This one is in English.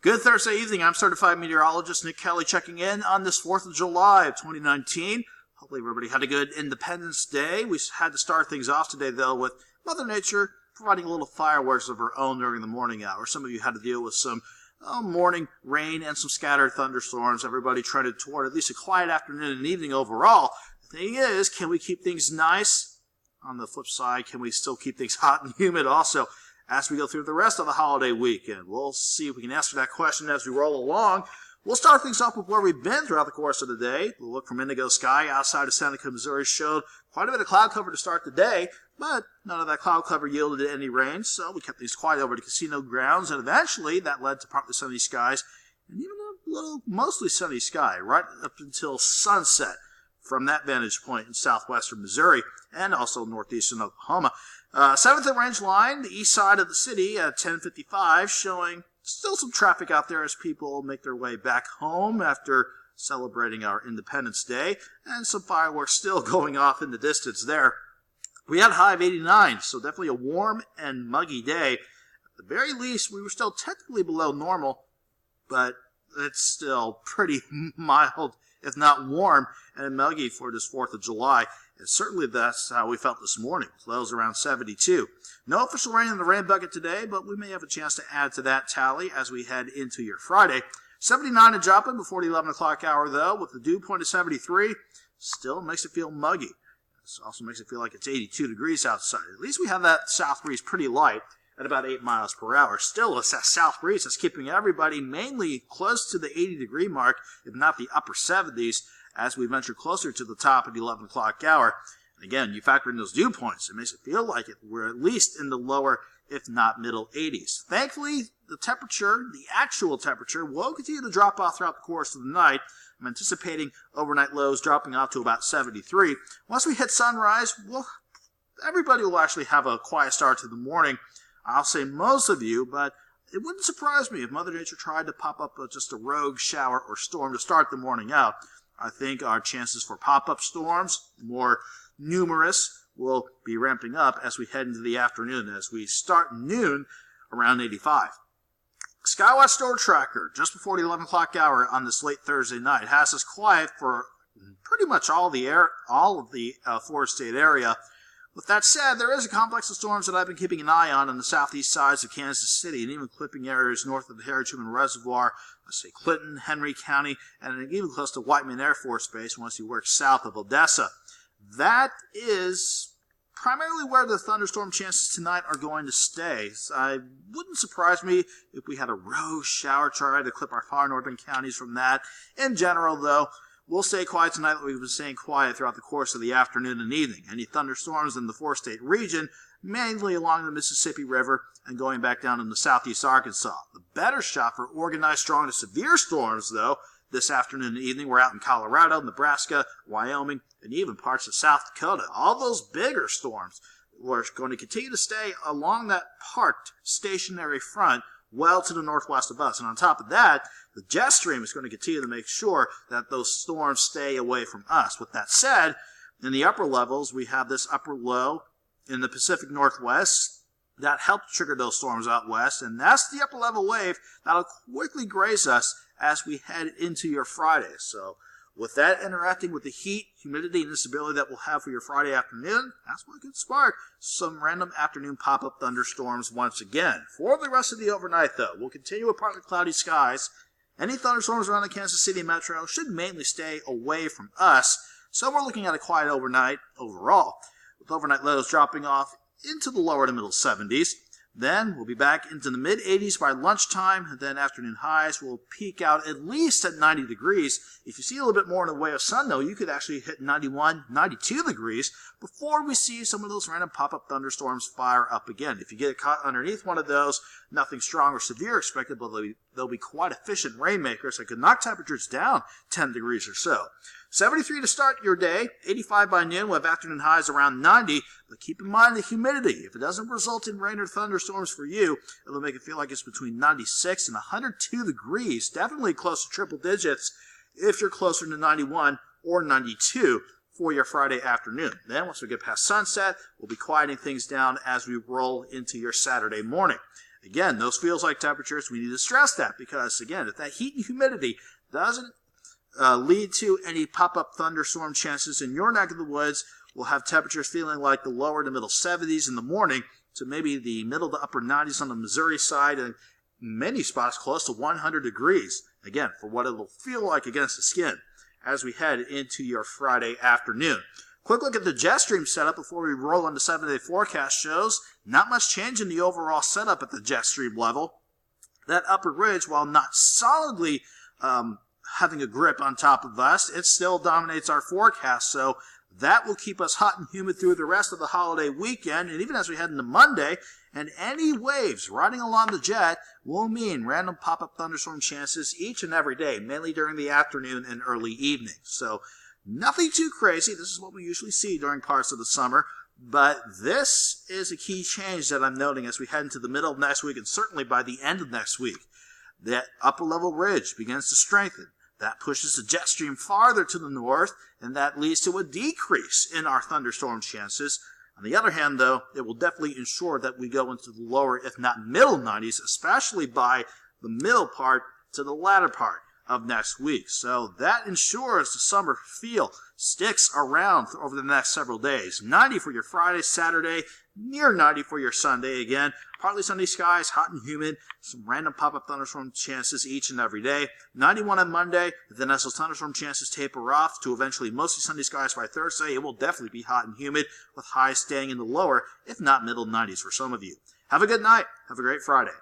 Good Thursday evening. I'm certified meteorologist Nick Kelly checking in on this 4th of July of 2019. Hopefully everybody had a good Independence Day. We had to start things off today, though, with Mother Nature providing a little fireworks of her own during the morning hours. Some of you had to deal with some morning rain and some scattered thunderstorms. Everybody trended toward at least a quiet afternoon and evening overall. The thing is, can we keep things nice? On the flip side, can we still keep things hot and humid also as we go through the rest of the holiday weekend? We'll see if we can answer that question as we roll along. We'll start things off with where we've been throughout the course of the day. The look from indigo sky outside of Seneca, Missouri showed quite a bit of cloud cover to start the day, but none of that cloud cover yielded any rain, so we kept things quiet over the casino grounds, and eventually that led to partly sunny skies and even a little mostly sunny sky right up until sunset from that vantage point in southwestern Missouri and also northeastern Oklahoma. 7th range line, the east side of the city at 10:55, showing still some traffic out there as people make their way back home after celebrating our Independence Day, and some fireworks still going off in the distance there. We had a high of 89, so definitely a warm and muggy day. At the very least, we were still technically below normal, but it's still pretty mild, if not warm, and muggy for this 4th of July. And certainly that's how we felt this morning, with lows around 72. No official rain in the rain bucket today, but we may have a chance to add to that tally as we head into your Friday. 79 in Joplin before the 11 o'clock hour, though, with the dew point of 73. Still makes it feel muggy. It also makes it feel like it's 82 degrees outside. At least we have that south breeze pretty light at about 8 miles per hour. Still, it's that south breeze that's keeping everybody mainly close to the 80-degree mark, if not the upper 70s, as we venture closer to the top of the 11 o'clock hour. And again, you factor in those dew points, it makes it feel like we're at least in the lower, if not middle 80s. Thankfully, the actual temperature, will continue to drop off throughout the course of the night. I'm anticipating overnight lows dropping off to about 73. Once we hit sunrise, everybody will actually have a quiet start to the morning. I'll say most of you, but it wouldn't surprise me if Mother Nature tried to pop up just a rogue shower or storm to start the morning out. I think our chances for pop-up storms, more numerous, will be ramping up as we head into the afternoon, as we start noon around 85. Skywatch Storm Tracker, just before the 11 o'clock hour on this late Thursday night, has us quiet for pretty much all of the four-state area. With that said, there is a complex of storms that I've been keeping an eye on the southeast sides of Kansas City and even clipping areas north of the Harry-Truman Reservoir, let's say Clinton, Henry County, and even close to Whiteman Air Force Base once you work south of Odessa. That is primarily where the thunderstorm chances tonight are going to stay. So it wouldn't surprise me if we had a rogue shower try to clip our far northern counties from that. In general, though, we'll stay quiet tonight like we've been staying quiet throughout the course of the afternoon and evening. Any thunderstorms in the four-state region, mainly along the Mississippi River and going back down into southeast Arkansas. The better shot for organized strong to severe storms, though, this afternoon and evening, we're out in Colorado, Nebraska, Wyoming, and even parts of South Dakota. All those bigger storms are going to continue to stay along that parked stationary front well to the northwest of us. And on top of that, the jet stream is going to continue to make sure that those storms stay away from us. With that said, in the upper levels, we have this upper low in the Pacific Northwest that helped trigger those storms out west, and that's the upper level wave that'll quickly graze us as we head into your Friday. So with that interacting with the heat, humidity, and instability that we'll have for your Friday afternoon, that's what could spark some random afternoon pop-up thunderstorms once again. For the rest of the overnight, though, we'll continue with partly cloudy skies. Any thunderstorms around the Kansas City metro should mainly stay away from us, so we're looking at a quiet overnight overall, with overnight lows dropping off into the lower to middle 70s. Then we'll be back into the mid-80s by lunchtime, and then afternoon highs will peak out at least at 90 degrees. If you see a little bit more in the way of sun, though, you could actually hit 91, 92 degrees before we see some of those random pop-up thunderstorms fire up again. If you get caught underneath one of those, nothing strong or severe expected, but they'll be quite efficient rainmakers that could knock temperatures down 10 degrees or so. 73 to start your day, 85 by noon. We'll have afternoon highs around 90, but keep in mind the humidity. If it doesn't result in rain or thunderstorms for you, it'll make it feel like it's between 96 and 102 degrees, definitely close to triple digits if you're closer to 91 or 92 for your Friday afternoon. Then once we get past sunset, we'll be quieting things down as we roll into your Saturday morning. Again, those feels like temperatures, we need to stress that because, again, if that heat and humidity doesn't lead to any pop-up thunderstorm chances in your neck of the woods, we'll have temperatures feeling like the lower to middle 70s in the morning to maybe the middle to upper 90s on the Missouri side, and many spots close to 100 degrees, again, for what it'll feel like against the skin as we head into your Friday afternoon. Quick look at the jet stream setup before we roll into 7-day forecast shows. Not much change in the overall setup at the jet stream level. That upper ridge, while not solidly having a grip on top of us, it still dominates our forecast. So that will keep us hot and humid through the rest of the holiday weekend, and even as we head into Monday. And any waves riding along the jet will mean random pop-up thunderstorm chances each and every day, mainly during the afternoon and early evening. So nothing too crazy. This is what we usually see during parts of the summer. But this is a key change that I'm noting as we head into the middle of next week and certainly by the end of next week. That upper level ridge begins to strengthen. That pushes the jet stream farther to the north, and that leads to a decrease in our thunderstorm chances. On the other hand, though, it will definitely ensure that we go into the lower, if not middle 90s, especially by the middle part to the latter part of next week. So that ensures the summer feel sticks around over the next several days. 90 for your Friday, Saturday, near 90 for your Sunday again. Partly sunny skies, hot and humid, some random pop-up thunderstorm chances each and every day. 91 on Monday, then as those thunderstorm chances taper off to eventually mostly sunny skies by Thursday, it will definitely be hot and humid with highs staying in the lower, if not middle 90s for some of you. Have a good night. Have a great Friday.